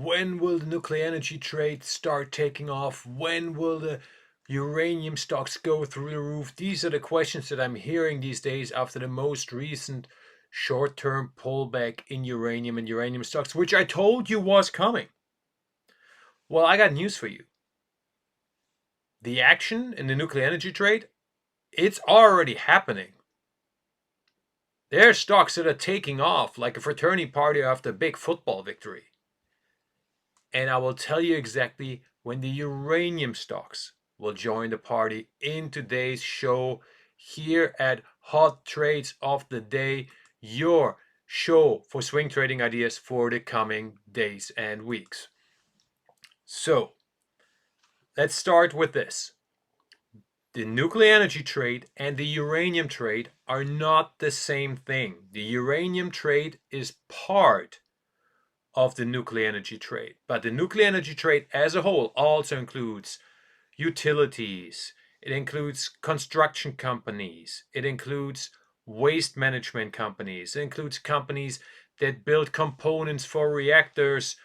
When will the nuclear energy trade start taking off? When will the uranium stocks go through the roof? These are the questions that I'm hearing these days after the most recent short-term pullback in uranium and uranium stocks, which I told you was coming. Well, I got news for you. The action in the nuclear energy trade, it's already happening. There are stocks that are taking off like a fraternity party after a big football victory. And I will tell you exactly when the uranium stocks will join the party in today's show here at Hot Trades of the Day, your show for swing trading ideas for the coming days and weeks. So, let's start with this. The nuclear energy trade and the uranium trade are not the same thing. The uranium trade is part of the nuclear energy trade, but the nuclear energy trade as a whole also includes utilities, it includes construction companies, it includes waste management companies, it includes companies that build components for reactors.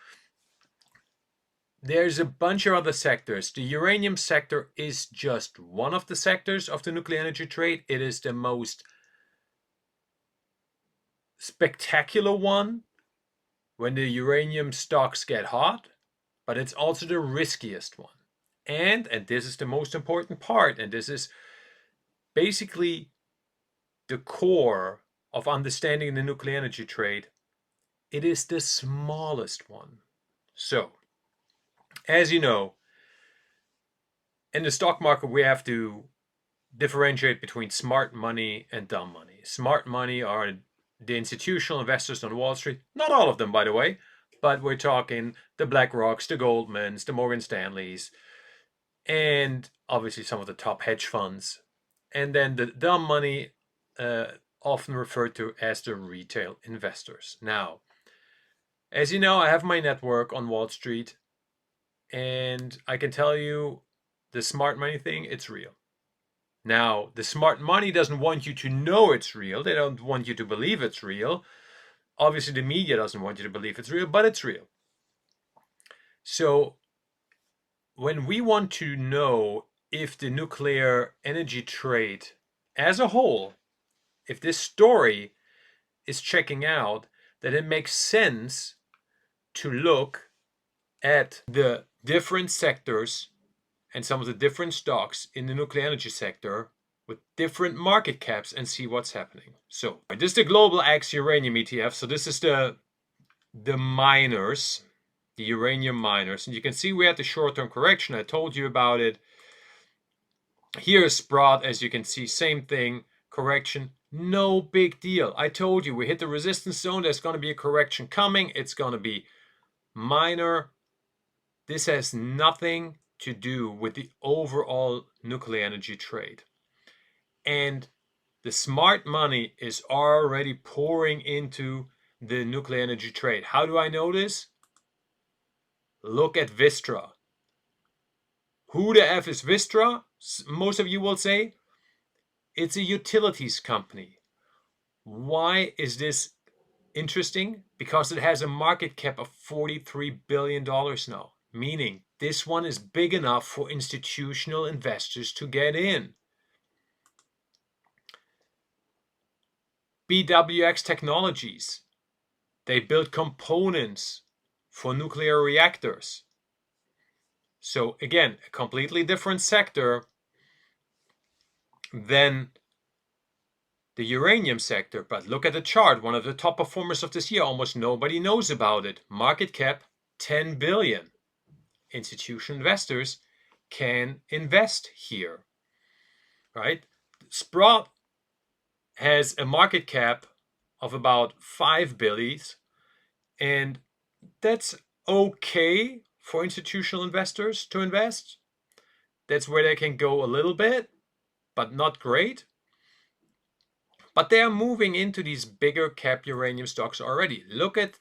There's a bunch of other sectors. The uranium sector is just one of the sectors of the nuclear energy trade. It is the most spectacular one when the uranium stocks get hot, but it's also the riskiest one. And this is the most important part, and this is basically the core of understanding the nuclear energy trade, it is the smallest one. So, as you know, in the stock market, we have to differentiate between smart money and dumb money. Smart money are the institutional investors on Wall Street. Not all of them, by the way, but we're talking the BlackRocks, the Goldmans, the Morgan Stanleys, and obviously some of the top hedge funds. And then the dumb money, often referred to as the retail investors. Now, as you know, I have my network on Wall Street, and I can tell you the smart money thing, it's real. Now, the smart money doesn't want you to know it's real. They don't want you to believe it's real. Obviously, the media doesn't want you to believe it's real, but it's real. So, when we want to know if the nuclear energy trade as a whole, if this story is checking out, that it makes sense to look at the different sectors and some of the different stocks in the nuclear energy sector with different market caps and see what's happening. So this is the global X uranium ETF. So this is the miners, the uranium miners. And you can see we had the short-term correction. I told you about it. Here's Sprott, as you can see, same thing, correction. No big deal. I told you we hit the resistance zone. There's going to be a correction coming. It's going to be minor. This has nothing to do with the overall nuclear energy trade. And the smart money is already pouring into the nuclear energy trade. How do I know this? Look at Vistra. Who the F is Vistra? Most of you will say it's a utilities company. Why is this interesting? Because it has a market cap of $43 billion now, meaning this one is big enough for institutional investors to get in. BWX Technologies, they build components for nuclear reactors. So again, a completely different sector than the uranium sector. But look at the chart, one of the top performers of this year, almost nobody knows about it. Market cap, 10 billion. Institutional investors can invest here, right? Sprott has a market cap of about 5 billion, and that's okay for institutional investors to invest. That's where they can go a little bit, but not great. But they are moving into these bigger cap uranium stocks already. Look at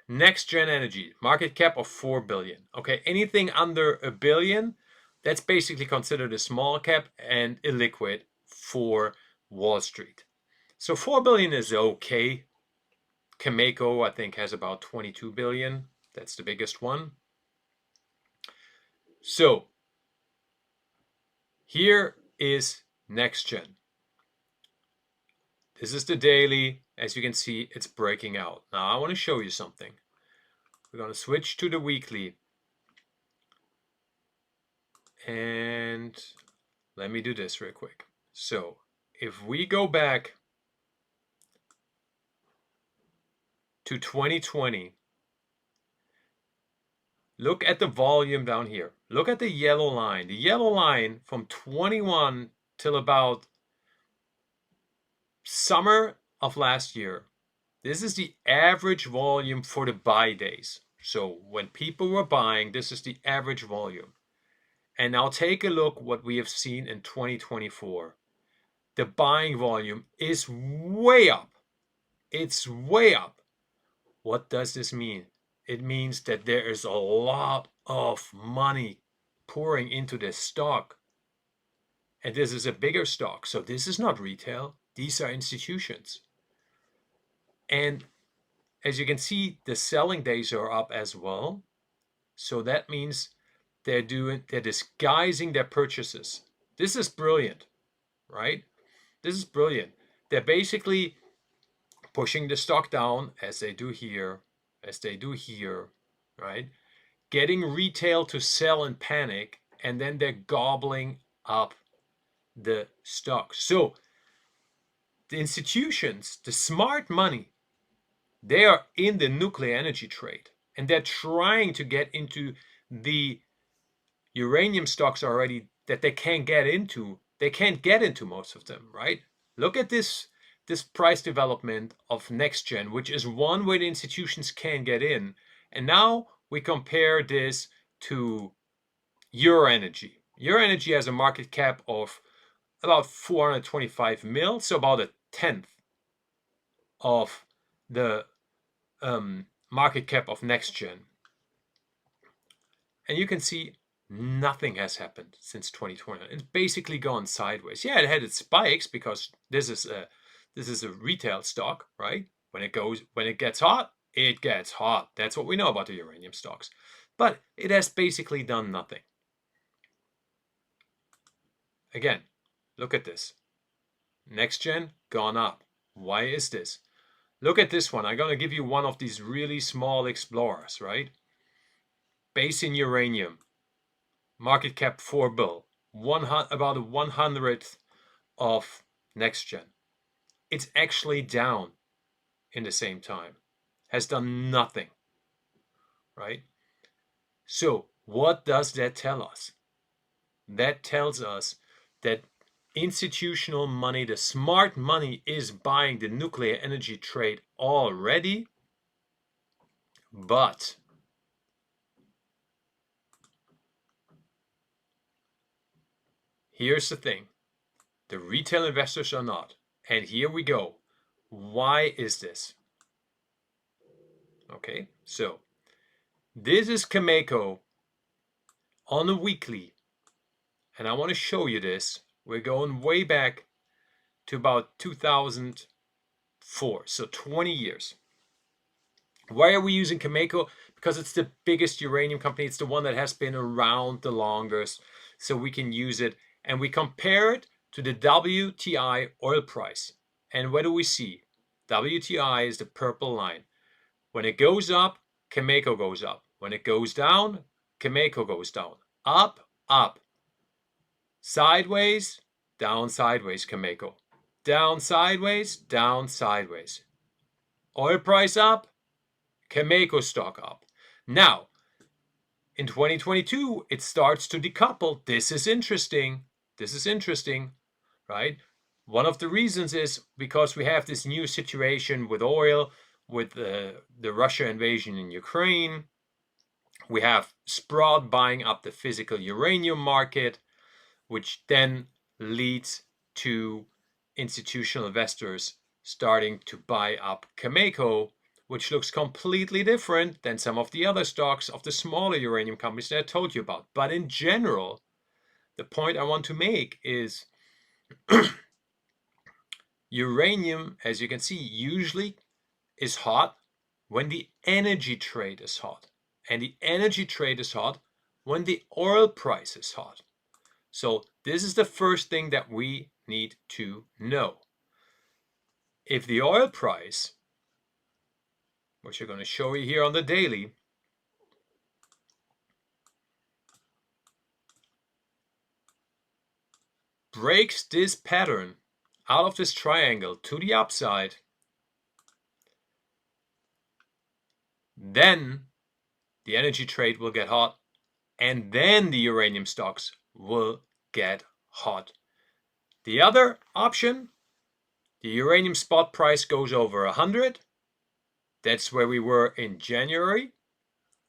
Next Gen Energy, market cap of 4 billion. Okay, anything under a billion, that's basically considered a small cap and illiquid for Wall Street. So 4 billion is okay. Cameco, I think, has about 22 billion. That's the biggest one. So here is NextGen. This is the daily. As you can see, it's breaking out. Now I want to show you something. We're going to switch to the weekly. And let me do this real quick. So if we go back to 2020, look at the volume down here. Look at the yellow line. The yellow line from 21 till about summer of last year. This is the average volume for the buy days. So when people were buying, this is the average volume. And now take a look what we have seen in 2024. The buying volume is way up. It's way up. What does this mean? It means that there is a lot of money pouring into this stock. And this is a bigger stock. So this is not retail. These are institutions. And as you can see, the selling days are up as well. So that means they're disguising their purchases. This is brilliant, right? This is brilliant. They're basically pushing the stock down as they do here, right? Getting retail to sell in panic, and then they're gobbling up the stock. So the institutions, the smart money, they are in the nuclear energy trade, and they're trying to get into the uranium stocks already that they can't get into. They can't get into most of them, right? Look at this price development of NextGen, which is one way the institutions can get in. And now we compare this to Uranium. Uranium has a market cap of about 425 mil, so about a tenth of the market cap of NextGen. And you can see nothing has happened since 2020. It's basically gone sideways. Yeah, it had its spikes because this is a retail stock, right? When it gets hot, it gets hot. That's what we know about the uranium stocks. But it has basically done nothing. Again, look at this. NextGen gone up. Why is this? Look at this one. I'm going to give you one of these really small explorers, right? Base in uranium. Market cap 4 bill. About a 100th of NextGen. It's actually down in the same time. Has done nothing, right? So what does that tell us? That tells us that institutional money, the smart money, is buying the nuclear energy trade already, but here's the thing. The retail investors are not. And here we go. Why is this? Okay, so this is Cameco on a weekly. And I want to show you this. We're going way back to about 2004, so 20 years. Why are we using Cameco? Because it's the biggest uranium company. It's the one that has been around the longest, so we can use it. And we compare it to the WTI oil price. And what do we see? WTI is the purple line. When it goes up, Cameco goes up. When it goes down, Cameco goes down. Up, up. Sideways, down, sideways, Cameco. Down, sideways, down, sideways. Oil price up, Cameco stock up. Now, in 2022, it starts to decouple. This is interesting. This is interesting, right? One of the reasons is because we have this new situation with oil, with the Russia invasion in Ukraine. We have Sprott buying up the physical uranium market, which then leads to institutional investors starting to buy up Cameco, which looks completely different than some of the other stocks of the smaller uranium companies that I told you about. But in general, the point I want to make is uranium, as you can see, usually is hot when the energy trade is hot. And the energy trade is hot when the oil price is hot. So this is the first thing that we need to know. If the oil price, which I'm going to show you here on the daily, breaks this pattern out of this triangle to the upside, then the energy trade will get hot, and then the uranium stocks will get hot. The other option, the uranium spot price goes over 100. That's where we were in January.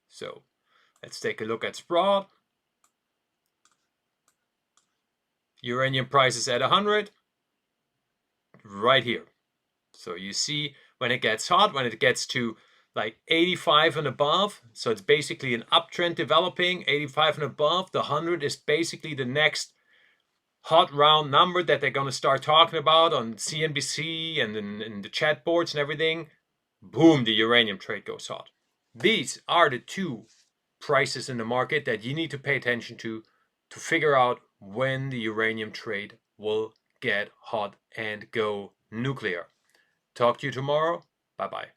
So let's take a look at spot. Uranium price is at 100 right here. So you see when it gets hot, when it gets to like 85 and above, so it's basically an uptrend developing, 85 and above, the 100 is basically the next hot round number that they're going to start talking about on CNBC and in the chat boards and everything. Boom, the uranium trade goes hot. These are the two prices in the market that you need to pay attention to figure out when the uranium trade will get hot and go nuclear. Talk to you tomorrow. Bye-bye.